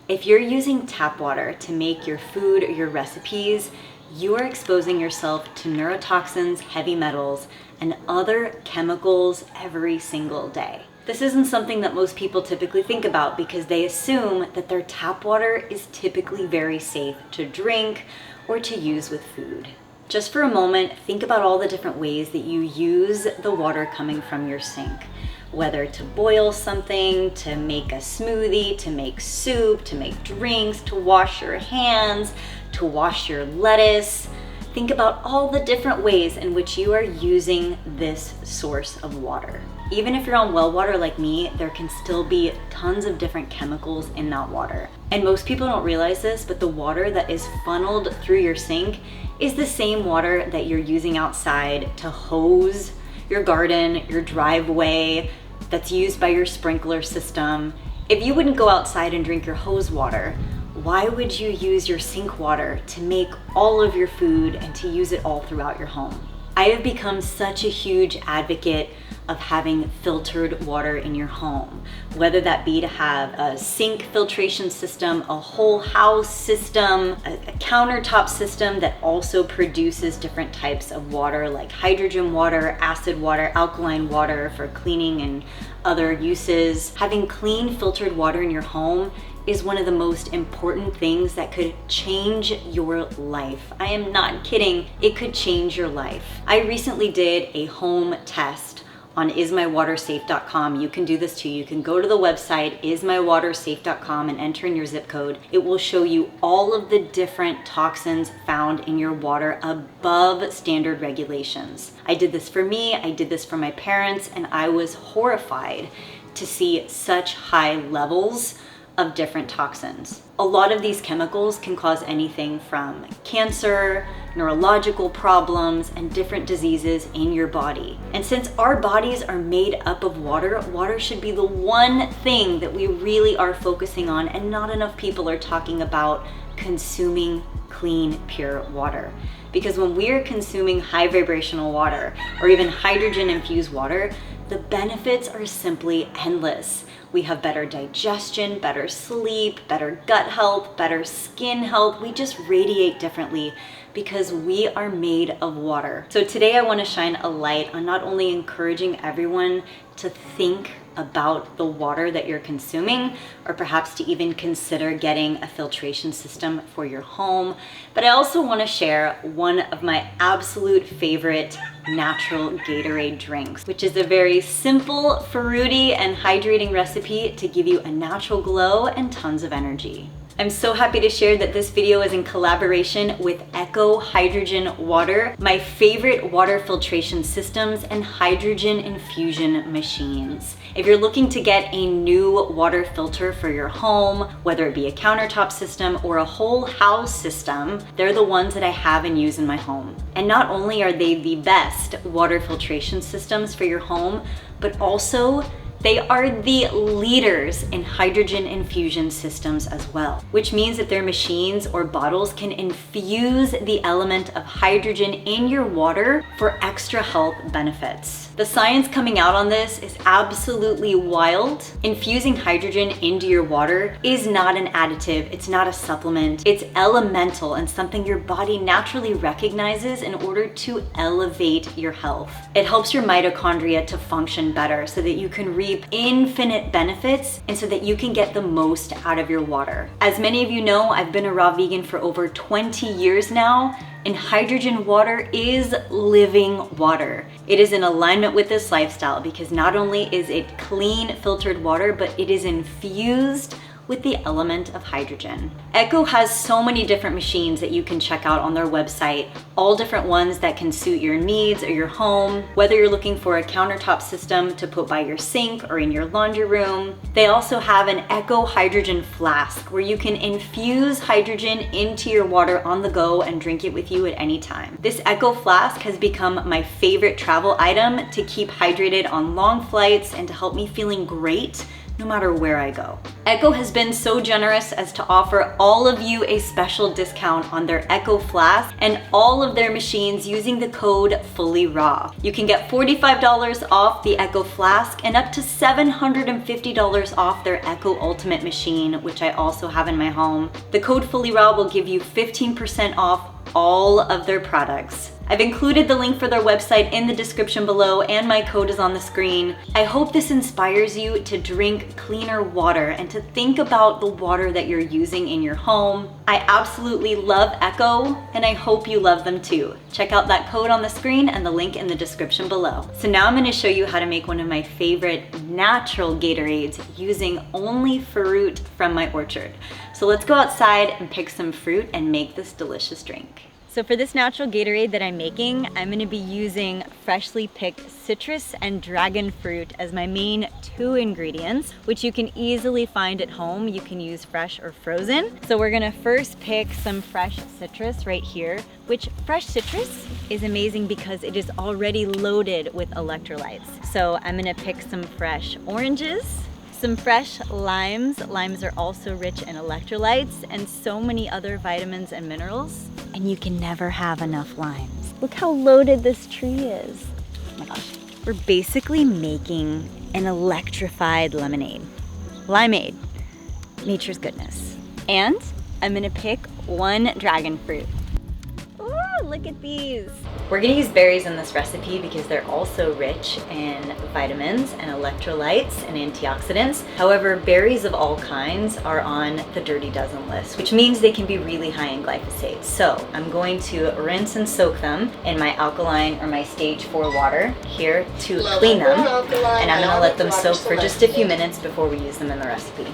If you're using tap water to make your food or your recipes, you are exposing yourself to neurotoxins, heavy metals, and other chemicals every single day. This isn't something that most people typically think about because they assume that their tap water is typically very safe to drink or to use with food. Just for a moment, think about all the different ways that you use the water coming from your sink. Whether to boil something, to make a smoothie, to make soup, to make drinks, to wash your hands, to wash your lettuce. Think about all the different ways in which you are using this source of water. Even if you're on well water like me, there can still be tons of different chemicals in that water. And most people don't realize this, but the water that is funneled through your sink is the same water that you're using outside to hose your garden, your driveway, that's used by your sprinkler system. If you wouldn't go outside and drink your hose water, why would you use your sink water to make all of your food and to use it all throughout your home? I have become such a huge advocate of having filtered water in your home, whether that be to have a sink filtration system, a whole house system, a countertop system that also produces different types of water like hydrogen water, acid water, alkaline water for cleaning and other uses. Having clean filtered water in your home is one of the most important things that could change your life. I am not kidding, it could change your life. I recently did a home test on ismywatersafe.com. You can do this too. You can go to the website ismywatersafe.com and enter in your zip code. It will show you all of the different toxins found in your water above standard regulations. I did this for me, I did this for my parents, and I was horrified to see such high levels of different toxins. A lot of these chemicals can cause anything from cancer, neurological problems, and different diseases in your body. And since our bodies are made up of water, water should be the one thing that we really are focusing on, and not enough people are talking about consuming clean, pure water. Because when we're consuming high vibrational water or even hydrogen infused water, the benefits are simply endless. We have better digestion, better sleep, better gut health, better skin health. We just radiate differently because we are made of water. So today I want to shine a light on not only encouraging everyone to think about the water that you're consuming, or perhaps to even consider getting a filtration system for your home, but I also want to share one of my absolute favorite natural Gatorade drinks, which is a very simple, fruity, and hydrating recipe to give you a natural glow and tons of energy. I'm so happy to share that this video is in collaboration with Echo Hydrogen Water, my favorite water filtration systems and hydrogen infusion machines. If you're looking to get a new water filter for your home, whether it be a countertop system or a whole house system, they're the ones that I have and use in my home. And not only are they the best water filtration systems for your home, but also they are the leaders in hydrogen infusion systems as well, which means that their machines or bottles can infuse the element of hydrogen in your water for extra health benefits. The science coming out on this is absolutely wild. Infusing hydrogen into your water is not an additive, it's not a supplement, it's elemental and something your body naturally recognizes in order to elevate your health. It helps your mitochondria to function better so that you can reap infinite benefits and so that you can get the most out of your water. As many of you know, I've been a raw vegan for over 20 years now, and hydrogen water is living water. It is in alignment with this lifestyle because not only is it clean filtered water, but it is infused with the element of hydrogen. Echo has so many different machines that you can check out on their website, all different ones that can suit your needs or your home, whether you're looking for a countertop system to put by your sink or in your laundry room. They also have an Echo hydrogen flask where you can infuse hydrogen into your water on the go and drink it with you at any time. This Echo flask has become my favorite travel item to keep hydrated on long flights and to help me feeling great no matter where I go. Echo has been so generous as to offer all of you a special discount on their Echo Flask and all of their machines using the code FullyRaw. You can get $45 off the Echo Flask and up to $750 off their Echo Ultimate machine, which I also have in my home. The code FullyRaw will give you 15% off all of their products. I've included the link for their website in the description below, and my code is on the screen. I hope this inspires you to drink cleaner water and to think about the water that you're using in your home. I absolutely love Echo, and I hope you love them too. Check out that code on the screen and the link in the description below. So now I'm gonna show you how to make one of my favorite natural Gatorades using only fruit from my orchard. So let's go outside and pick some fruit and make this delicious drink. So for this natural Gatorade that I'm making, I'm gonna be using freshly picked citrus and dragon fruit as my main 2 ingredients, which you can easily find at home. You can use fresh or frozen. So we're gonna first pick some fresh citrus right here, which fresh citrus is amazing because it is already loaded with electrolytes. So I'm gonna pick some fresh oranges, some fresh limes. Limes are also rich in electrolytes and so many other vitamins and minerals. And you can never have enough limes. Look how loaded this tree is. Oh my gosh. We're basically making an electrified lemonade. Limeade, nature's goodness. And I'm gonna pick 1 dragon fruit. Ooh, look at these. We're gonna use berries in this recipe because they're also rich in vitamins and electrolytes and antioxidants. However, berries of all kinds are on the dirty dozen list, which means they can be really high in glyphosate. So I'm going to rinse and soak them in my alkaline or my stage 4 water here to clean them. And I'm gonna let them soak for just a few minutes before we use them in the recipe.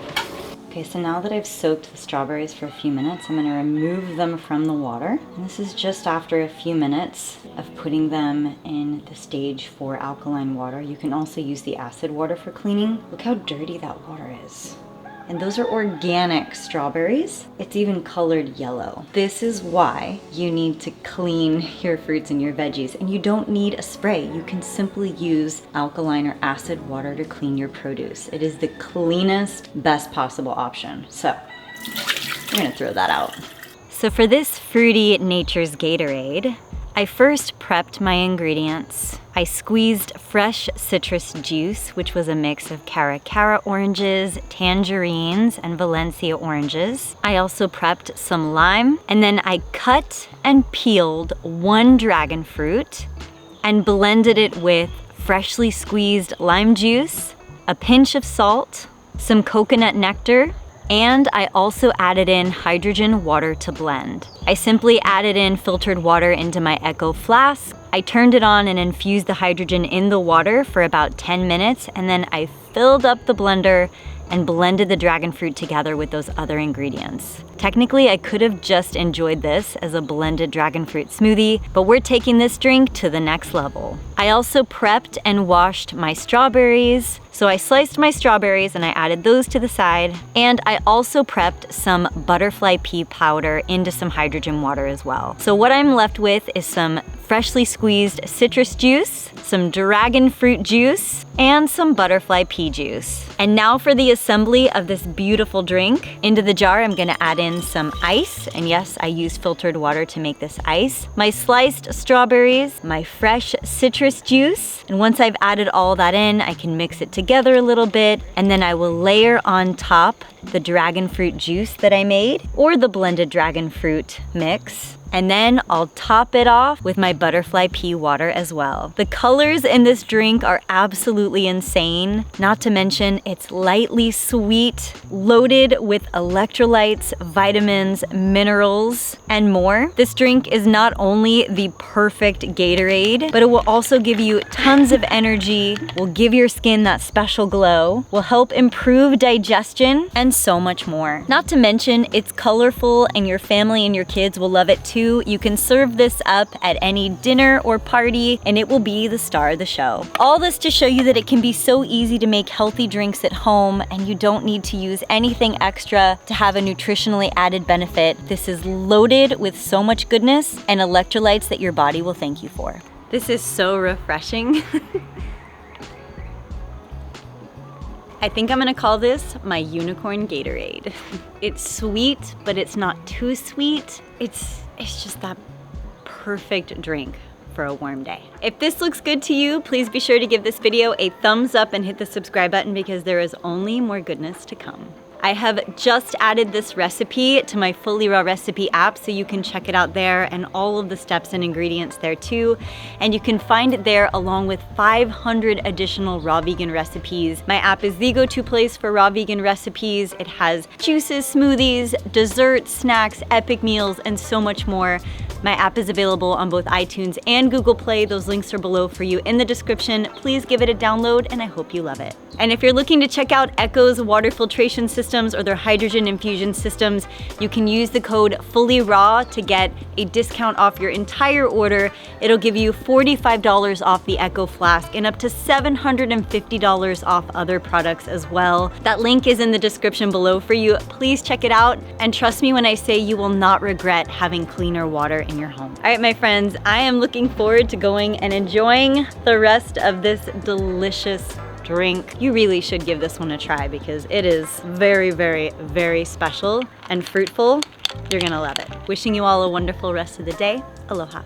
Okay, so now that I've soaked the strawberries for a few minutes, I'm gonna remove them from the water. And this is just after a few minutes of putting them in the stage 4 alkaline water. You can also use the acid water for cleaning. Look how dirty that water is. And those are organic strawberries. It's even colored yellow. This is why you need to clean your fruits and your veggies, and you don't need a spray. You can simply use alkaline or acid water to clean your produce. It is the cleanest, best possible option. So I'm gonna throw that out. So for this fruity nature's Gatorade, I first prepped my ingredients. I squeezed fresh citrus juice, which was a mix of Caracara oranges, tangerines, and Valencia oranges. I also prepped some lime, and then I cut and peeled 1 dragon fruit and blended it with freshly squeezed lime juice, a pinch of salt, some coconut nectar, and I also added in hydrogen water to blend. I simply added in filtered water into my Echo Flask. I turned it on and infused the hydrogen in the water for about 10 minutes, and then I filled up the blender and blended the dragon fruit together with those other ingredients. Technically, I could have just enjoyed this as a blended dragon fruit smoothie, but we're taking this drink to the next level. I also prepped and washed my strawberries. So I sliced my strawberries and I added those to the side. And I also prepped some butterfly pea powder into some hydrogen water as well. So what I'm left with is some freshly squeezed citrus juice, some dragon fruit juice, and some butterfly pea juice. And now for the assembly of this beautiful drink. Into the jar, I'm gonna add in some ice. And yes, I used filtered water to make this ice. My sliced strawberries, my fresh citrus juice. And once I've added all that in, I can mix it together a little bit. And then I will layer on top the dragon fruit juice that I made, or the blended dragon fruit mix. And then I'll top it off with my butterfly pea water as well. The colors in this drink are absolutely insane. Not to mention it's lightly sweet, loaded with electrolytes, vitamins, minerals, and more. This drink is not only the perfect Gatorade, but it will also give you tons of energy, will give your skin that special glow, will help improve digestion, and so much more. Not to mention it's colorful and your family and your kids will love it too. You can serve this up at any dinner or party and it will be the star of the show. All this to show you that it can be so easy to make healthy drinks at home and you don't need to use anything extra to have a nutritionally added benefit. This is loaded with so much goodness and electrolytes that your body will thank you for. This is so refreshing. I think I'm gonna call this my unicorn Gatorade. It's sweet, but it's not too sweet. It's just that perfect drink for a warm day. If this looks good to you, please be sure to give this video a thumbs up and hit the subscribe button because there is only more goodness to come. I have just added this recipe to my Fully Raw recipe app, so you can check it out there and all of the steps and ingredients there too. And you can find it there along with 500 additional raw vegan recipes. My app is the go-to place for raw vegan recipes. It has juices, smoothies, desserts, snacks, epic meals, and so much more. My app is available on both iTunes and Google Play. Those links are below for you in the description. Please give it a download and I hope you love it. And if you're looking to check out Echo's water filtration systems or their hydrogen infusion systems, you can use the code FullyRaw to get a discount off your entire order. It'll give you $45 off the Echo flask and up to $750 off other products as well. That link is in the description below for you. Please check it out and trust me when I say you will not regret having cleaner water in your home. All right, my friends, I am looking forward to going and enjoying the rest of this delicious drink. You really should give this one a try because it is very, very, very special and fruitful. You're gonna love it. Wishing you all a wonderful rest of the day. Aloha.